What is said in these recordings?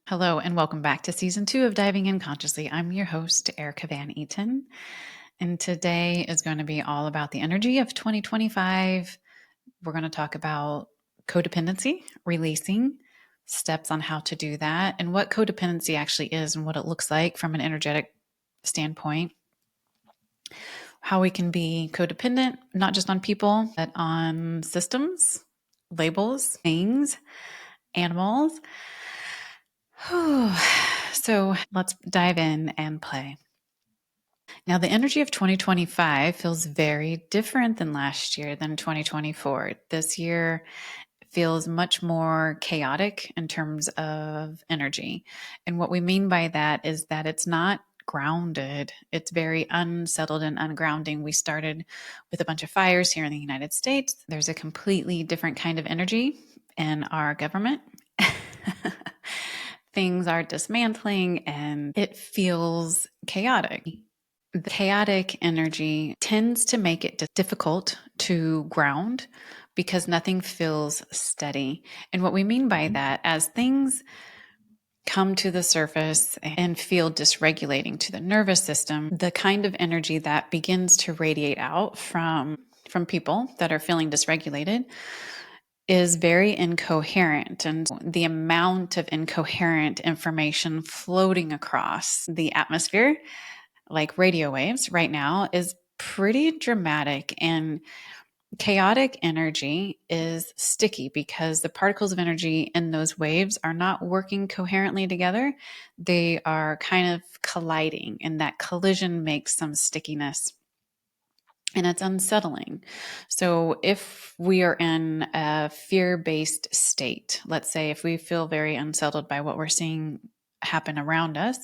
Hello, and welcome back to season 2 of Diving In Consciously. I'm your host, Erica Van Eaton, and today is going to be all about the energy of 2025. We're going to talk about codependency, releasing, steps on how to do that, and what codependency actually is and what it looks like from an energetic standpoint. How we can be codependent, not just on people, but on systems, labels, things, animals. So let's dive in and play. Now, the energy of 2025 feels very different than last year, than 2024. This year feels much more chaotic in terms of energy. And what we mean by that is that it's not grounded, it's very unsettled and ungrounding. We started with a bunch of fires here in the United States. There's a completely different kind of energy in our government. Things are dismantling and it feels chaotic. The chaotic energy tends to make it difficult to ground because nothing feels steady. And what we mean by that, as things come to the surface and feel dysregulating to the nervous system, the kind of energy that begins to radiate out from people that are feeling dysregulated is very incoherent, and the amount of incoherent information floating across the atmosphere, like radio waves right now, is pretty dramatic. And chaotic energy is sticky because the particles of energy in those waves are not working coherently together. They are kind of colliding, and that collision makes some stickiness. And it's unsettling. So, if we are in a fear based state, let's say if we feel very unsettled by what we're seeing happen around us,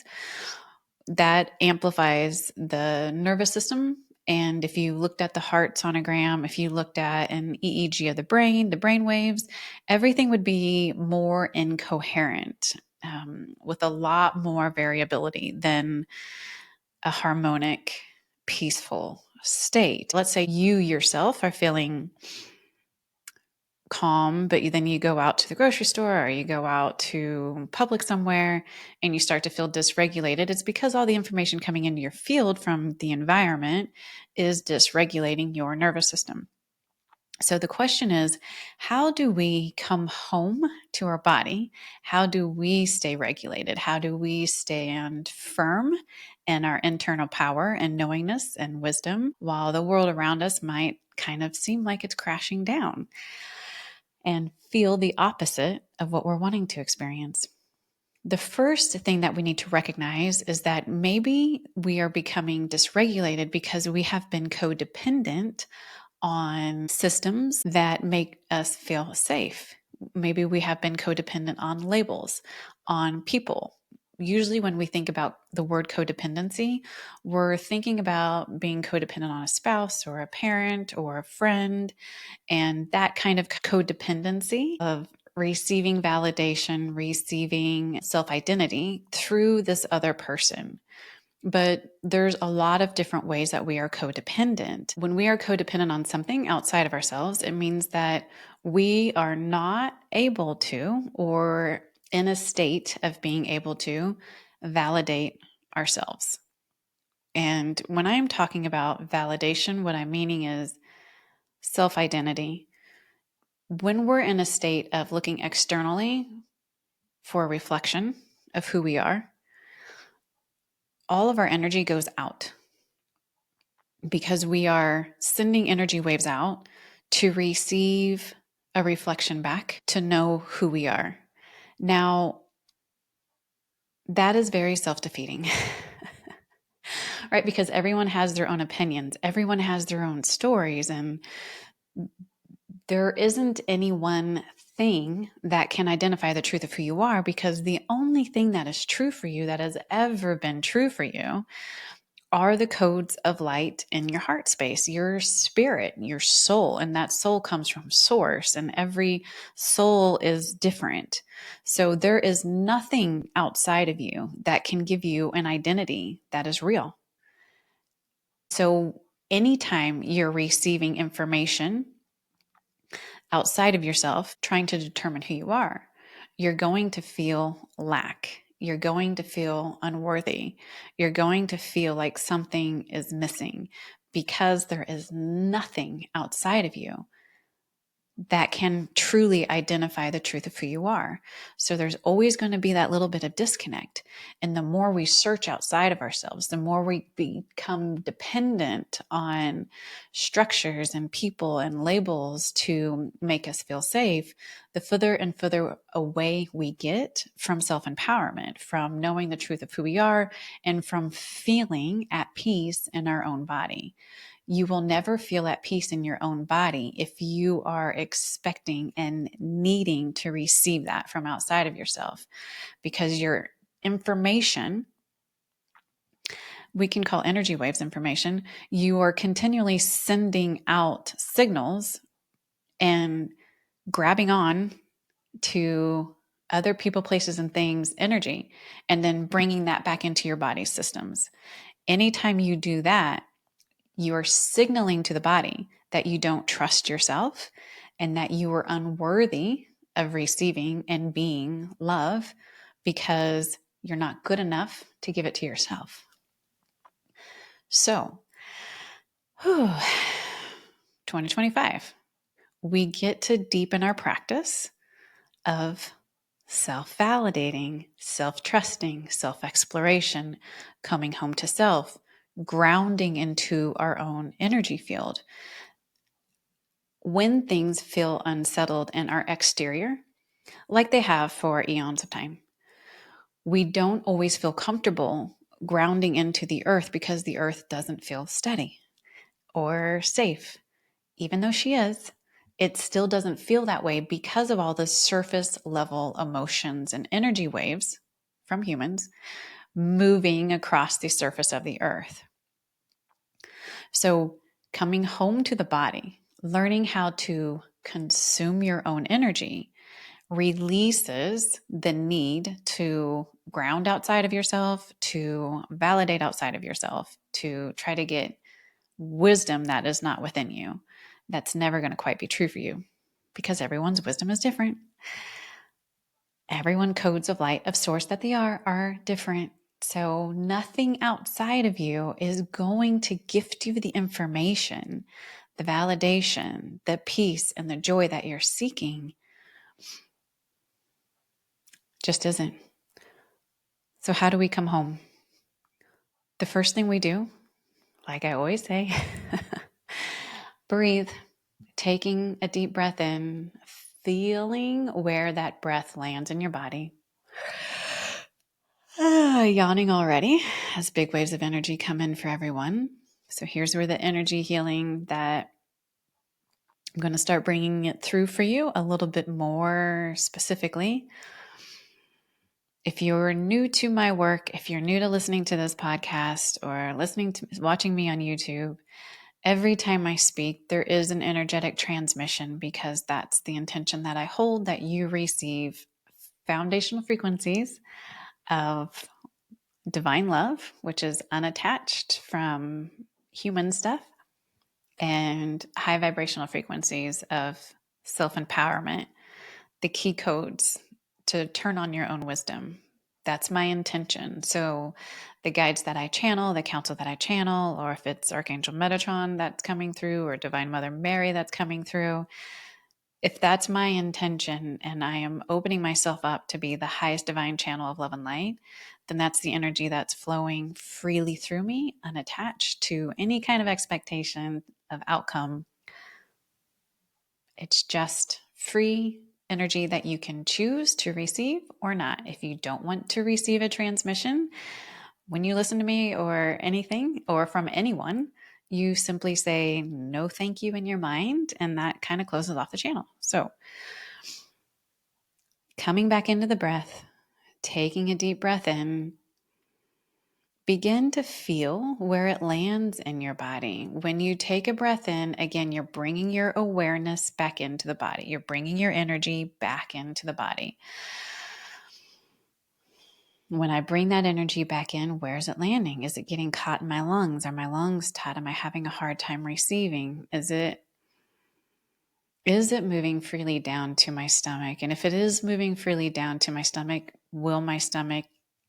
that amplifies the nervous system. And if you looked at the heart sonogram, if you looked at an EEG of the brain waves, everything would be more incoherent, with a lot more variability than a harmonic, peaceful state. Let's say you yourself are feeling calm, but then you go out to the grocery store or you go out to public somewhere and you start to feel dysregulated. It's because all the information coming into your field from the environment is dysregulating your nervous system. So the question is, how do we come home to our body? How do we stay regulated? How do we stand firm in our internal power and knowingness and wisdom while the world around us might kind of seem like it's crashing down and feel the opposite of what we're wanting to experience? The first thing that we need to recognize is that maybe we are becoming dysregulated because we have been codependent on systems that make us feel safe. Maybe we have been codependent on labels, on people. Usually, when we think about the word codependency, we're thinking about being codependent on a spouse or a parent or a friend. And that kind of codependency of receiving validation, receiving self identity through this other person. But there's a lot of different ways that we are codependent. When we are codependent on something outside of ourselves, it means that we are not able to, or in a state of being able to, validate ourselves. And when I am talking about validation, what I'm meaning is self identity. When we're in a state of looking externally for a reflection of who we are, all of our energy goes out because we are sending energy waves out to receive a reflection back, to know who we are. Now, that is very self-defeating, right? Because everyone has their own opinions, everyone has their own stories, and there isn't any one thing that can identify the truth of who you are, because the only thing that is true for you, that has ever been true for you, are the codes of light in your heart space, your spirit, your soul. And that soul comes from source, and every soul is different. So there is nothing outside of you that can give you an identity that is real. So anytime you're receiving information outside of yourself, trying to determine who you are, you're going to feel lack. You're going to feel unworthy. You're going to feel like something is missing because there is nothing outside of you that can truly identify the truth of who you are. So there's always going to be that little bit of disconnect. And the more we search outside of ourselves, the more we become dependent on structures and people and labels to make us feel safe, the further and further away we get from self-empowerment, from knowing the truth of who we are, and from feeling at peace in our own body. You will never feel at peace in your own body if you are expecting and needing to receive that from outside of yourself, because your information, we can call energy waves information, you are continually sending out signals and grabbing on to other people, places, and things energy, and then bringing that back into your body's systems. Anytime you do that, you are signaling to the body that you don't trust yourself and that you are unworthy of receiving and being love because you're not good enough to give it to yourself. So, 2025, we get to deepen our practice of self-validating, self-trusting, self-exploration, coming home to self, grounding into our own energy field. When things feel unsettled in our exterior, like they have for eons of time, we don't always feel comfortable grounding into the earth because the earth doesn't feel steady or safe. Even though she is, it still doesn't feel that way because of all the surface level emotions and energy waves from humans moving across the surface of the earth. So, coming home to the body, learning how to consume your own energy releases the need to ground outside of yourself, to validate outside of yourself, to try to get wisdom that is not within you. That's never going to quite be true for you because everyone's wisdom is different. Everyone codes of light of source that they are different. So nothing outside of you is going to gift you the information, the validation, the peace, and the joy that you're seeking. Just isn't. So how do we come home? The first thing we do, like I always say, breathe, taking a deep breath in, feeling where that breath lands in your body. Yawning already as big waves of energy come in for everyone. So here's where the energy healing that I'm going to start bringing it through for you a little bit more specifically. If you're new to my work, if you're new to listening to this podcast or watching me on YouTube, every time I speak, there is an energetic transmission because that's the intention that I hold, that you receive foundational frequencies of divine love, which is unattached from human stuff, and high vibrational frequencies of self-empowerment, the key codes to turn on your own wisdom. That's my intention. So the guides that I channel, the counsel that I channel, or if it's Archangel Metatron that's coming through or Divine Mother Mary that's coming through, if that's my intention and I am opening myself up to be the highest divine channel of love and light, then that's the energy that's flowing freely through me, unattached to any kind of expectation of outcome. It's just free energy that you can choose to receive or not. If you don't want to receive a transmission, when you listen to me or anything or from anyone, you simply say no thank you in your mind, and that kind of closes off the channel. So coming back into the breath, taking a deep breath in, begin to feel where it lands in your body. When you take a breath in, again, you're bringing your awareness back into the body. You're bringing your energy back into the body. When I bring that energy back in, where's it landing? Is it getting caught in my lungs? Are my lungs tight? Am I having a hard time receiving? Is it Is it moving freely down to my stomach? And if it is moving freely down to my stomach, will my stomach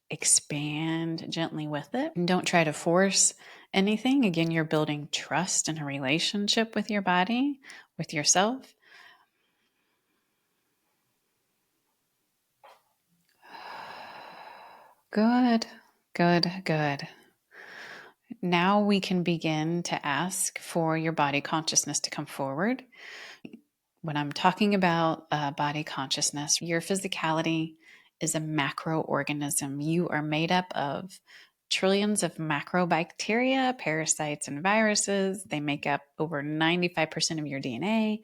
expand gently with it? And don't try to force anything. Again, you're building trust and a relationship with your body, with yourself. Good, good, good. Now we can begin to ask for your body consciousness to come forward. When I'm talking about body consciousness, your physicality is a macroorganism. You are made up of trillions of macrobacteria, parasites, and viruses. They make up over 95% of your DNA.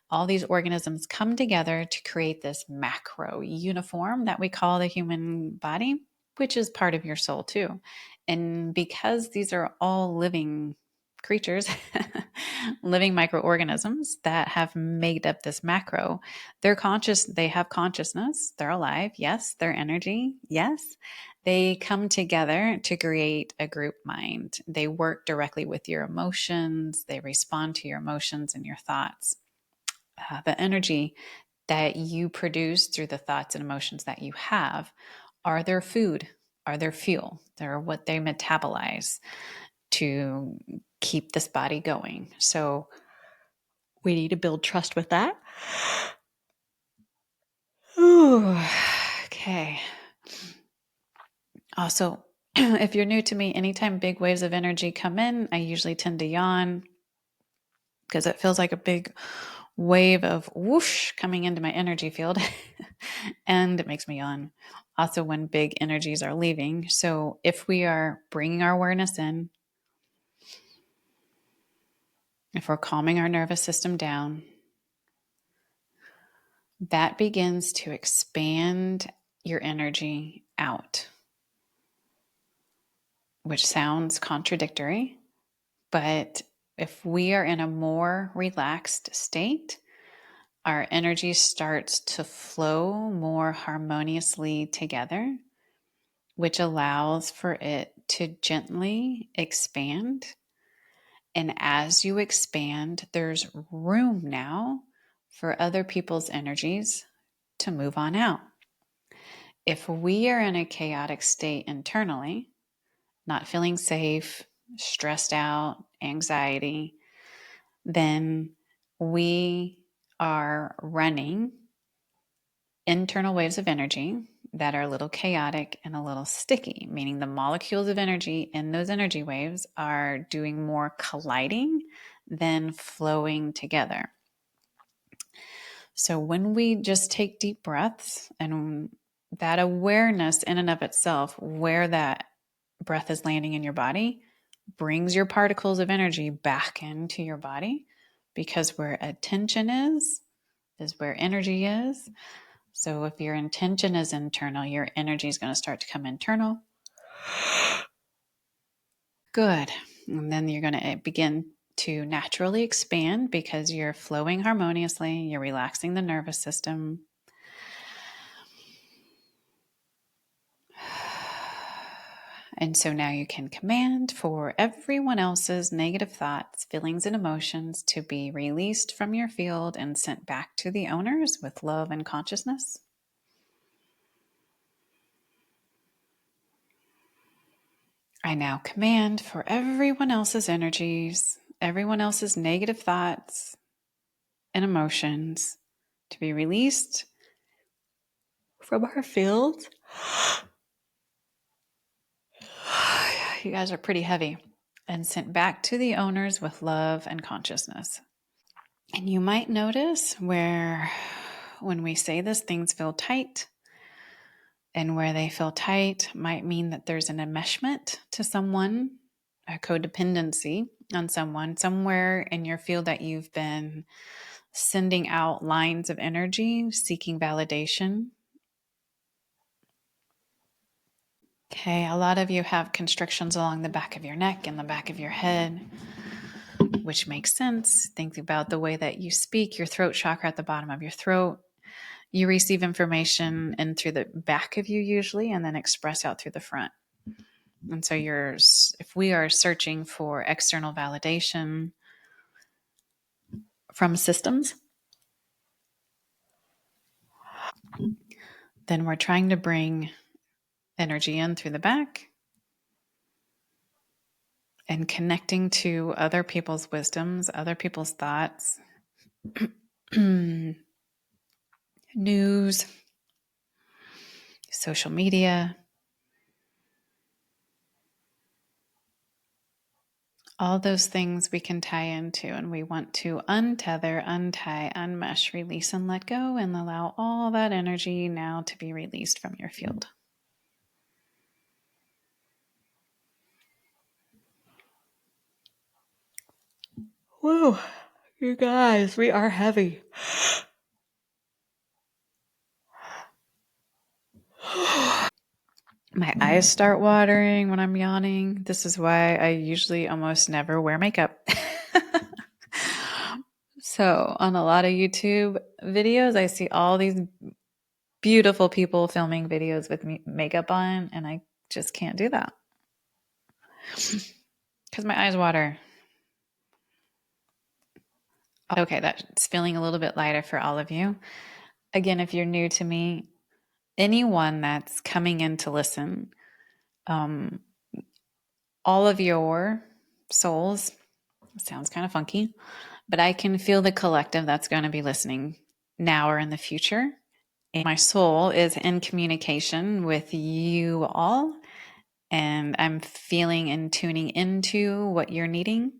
All these organisms come together to create this macro uniform that we call the human body, which is part of your soul too. And because these are all living creatures, living microorganisms that have made up this macro, they're conscious, they have consciousness, they're alive, yes, they're energy, yes. They come together to create a group mind. They work directly with your emotions, they respond to your emotions and your thoughts. The energy that you produce through the thoughts and emotions that you have are their food, are their fuel. They're what they metabolize to keep this body going. So we need to build trust with that. Ooh, okay. Also, if you're new to me, anytime big waves of energy come in, I usually tend to yawn because it feels like a big wave of whoosh coming into my energy field and it makes me yawn. Also, when big energies are leaving. So, if we are bringing our awareness in, if we're calming our nervous system down, that begins to expand your energy out, which sounds contradictory. But if we are in a more relaxed state, our energy starts to flow more harmoniously together, which allows for it to gently expand. And as you expand, there's room now for other people's energies to move on out. If we are in a chaotic state internally, not feeling safe, stressed out, anxiety, then we are running internal waves of energy that are a little chaotic and a little sticky, meaning the molecules of energy in those energy waves are doing more colliding than flowing together. So when we just take deep breaths and that awareness in and of itself, where that breath is landing in your body, brings your particles of energy back into your body, because where attention is where energy is. So if your intention is internal, your energy is going to start to come internal. Good. And then you're going to begin to naturally expand because you're flowing harmoniously, you're relaxing the nervous system. And so now you can command for everyone else's negative thoughts, feelings, and emotions to be released from your field and sent back to the owners with love and consciousness. I now command for everyone else's energies, everyone else's negative thoughts and emotions to be released from our field. You guys are pretty heavy. And sent back to the owners with love and consciousness. And you might notice where, when we say this, things feel tight. And where they feel tight might mean that there's an enmeshment to someone, a codependency on someone, somewhere in your field that you've been sending out lines of energy, seeking validation. Okay, a lot of you have constrictions along the back of your neck and the back of your head, which makes sense. Think about the way that you speak, your throat chakra at the bottom of your throat. You receive information in through the back of you usually, and then express out through the front. And so if we are searching for external validation from systems, Then we're trying to bring energy in through the back and connecting to other people's wisdoms, other people's thoughts, news, social media, all those things we can tie into, and we want to untether, untie, unmesh, release, and let go, and allow all that energy now to be released from your field. Whoa, you guys, we are heavy. My eyes start watering when I'm yawning. This is why I usually almost never wear makeup. So, on a lot of YouTube videos, I see all these beautiful people filming videos with makeup on, and I just can't do that because my eyes water. Okay, that's feeling a little bit lighter for all of you. Again, if you're new to me, anyone that's coming in to listen, all of your souls, sounds kind of funky, but I can feel the collective that's going to be listening now or in the future. And my soul is in communication with you all, and I'm feeling and tuning into what you're needing.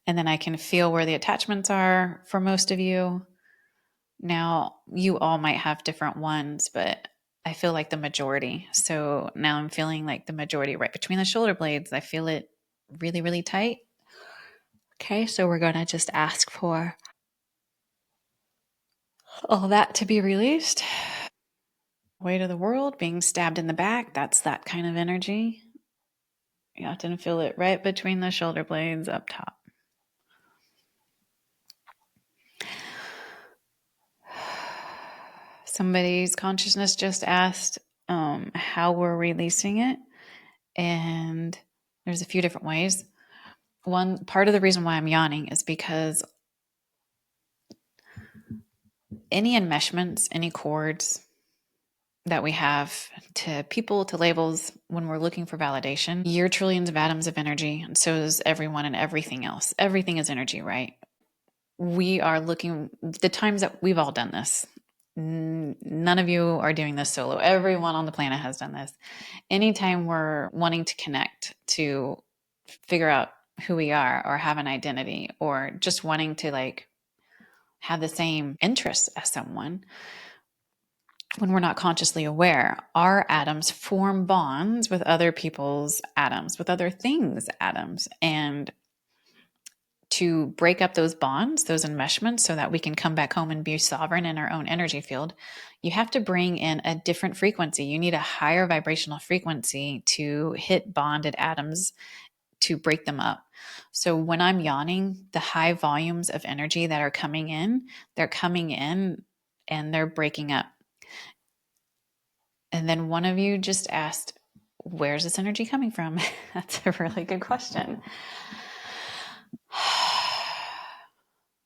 And then I can feel where the attachments are for most of you. Now, you all might have different ones, but I feel like the majority. So now I'm feeling like the majority right between the shoulder blades. I feel it really, really tight. Okay, so we're going to just ask for all that to be released. Weight of the world, being stabbed in the back, that's that kind of energy. You often feel it right between the shoulder blades up top. Somebody's consciousness just asked how we're releasing it, and there's a few different ways. One part of the reason why I'm yawning is because any enmeshments, any cords that we have to people, to labels, when we're looking for validation, you're trillions of atoms of energy, and so is everyone and everything else. Everything is energy, right? We are looking, the times that we've all done this, none of you are doing this solo. Everyone on the planet has done this. Anytime we're wanting to connect, to figure out who we are or have an identity, or just wanting to like have the same interests as someone, when we're not consciously aware, our atoms form bonds with other people's atoms, with other things' atoms. And to break up those bonds, those enmeshments, so that we can come back home and be sovereign in our own energy field, you have to bring in a different frequency. You need a higher vibrational frequency to hit bonded atoms to break them up. So when I'm yawning, the high volumes of energy that are coming in, they're coming in and they're breaking up. And then one of you just asked, where's this energy coming from? That's a really good question.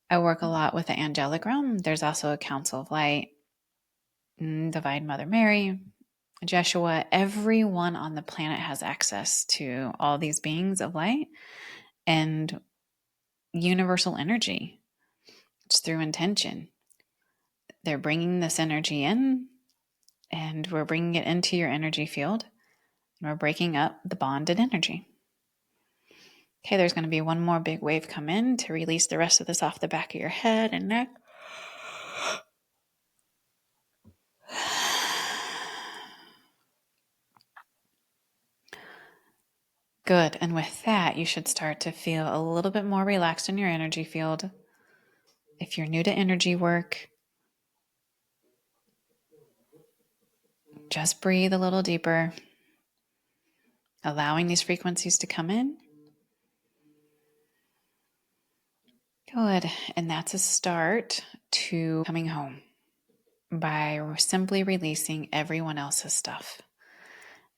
I work a lot with the angelic realm. There's also a Council of Light, Divine Mother Mary, Jeshua. Everyone on the planet has access to all these beings of light and universal energy. It's through intention. They're bringing this energy in, and we're bringing it into your energy field, and we're breaking up the bonded energy. Okay, there's going to be one more big wave come in to release the rest of this off the back of your head and neck. Good. And with that, you should start to feel a little bit more relaxed in your energy field. If you're new to energy work, just breathe a little deeper, allowing these frequencies to come in. Good. And that's a start to coming home by simply releasing everyone else's stuff.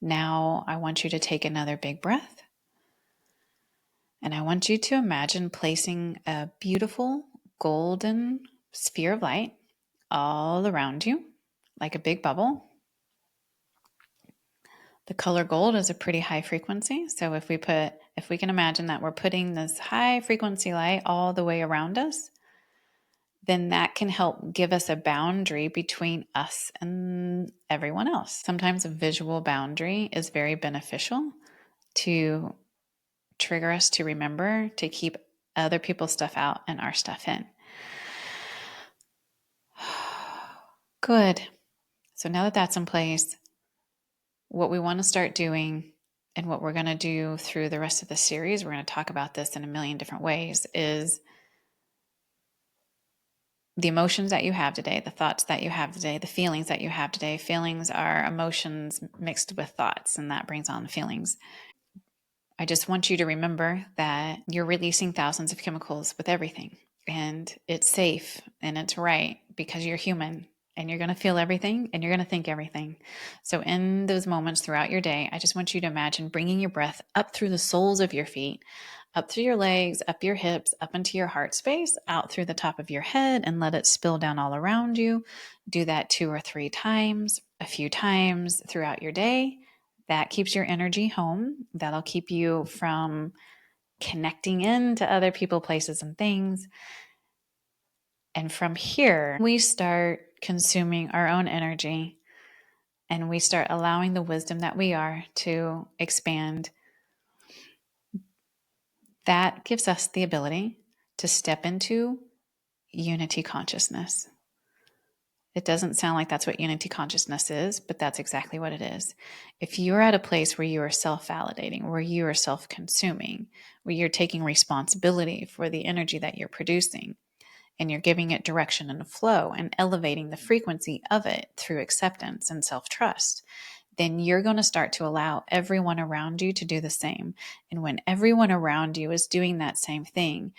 Now, I want you to take another big breath. And I want you to imagine placing a beautiful golden sphere of light all around you like a big bubble. The color gold is a pretty high frequency. So if we can imagine that we're putting this high frequency light all the way around us, then that can help give us a boundary between us and everyone else. Sometimes a visual boundary is very beneficial to trigger us to remember to keep other people's stuff out and our stuff in. Good. So now that that's in place, what we want to start doing and what we're going to do through the rest of the series, we're going to talk about this in a million different ways, is the emotions that you have today, the thoughts that you have today, the feelings that you have today. Feelings are emotions mixed with thoughts, and that brings on feelings. I just want you to remember that you're releasing thousands of chemicals with everything, and it's safe and it's right because you're human and you're going to feel everything and you're going to think everything. So, in those moments throughout your day, I just want you to imagine bringing your breath up through the soles of your feet, up through your legs, up your hips, up into your heart space, out through the top of your head, and let it spill down all around you. Do that 2 or 3 times, a few times throughout your day. That keeps your energy home. That'll keep you from connecting into other people, places, and things. And from here, we start consuming our own energy and we start allowing the wisdom that we are to expand. That gives us the ability to step into unity consciousness. It doesn't sound like that's what unity consciousness is, but that's exactly what it is. If you're at a place where you are self-validating, where you are self-consuming, where you're taking responsibility for the energy that you're producing, and you're giving it direction and flow and elevating the frequency of it through acceptance and self-trust, then you're going to start to allow everyone around you to do the same. And when everyone around you is doing that same thing,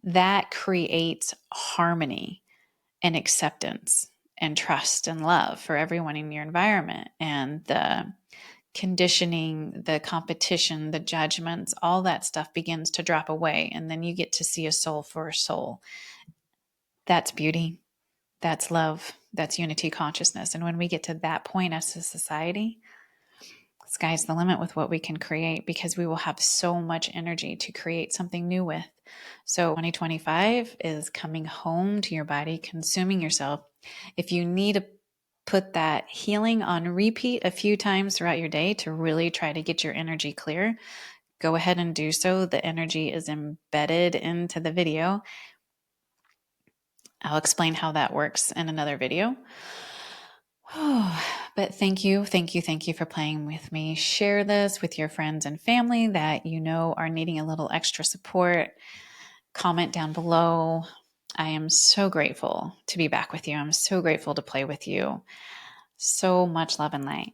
that creates harmony and acceptance and trust and love for everyone in your environment. And the conditioning, the competition, the judgments, all that stuff begins to drop away. And then you get to see a soul for a soul. That's beauty. That's love. That's unity consciousness. And when we get to that point as a society, sky's the limit with what we can create because we will have so much energy to create something new with. So 2025 is coming home to your body, consuming yourself. If you need to put that healing on repeat a few times throughout your day to really try to get your energy clear, go ahead and do so. The energy is embedded into the video. I'll explain how that works in another video. But thank you for playing with me. Share this with your friends and family that you know are needing a little extra support. Comment down below. I am so grateful to be back with you. I'm so grateful to play with you. So much love and light.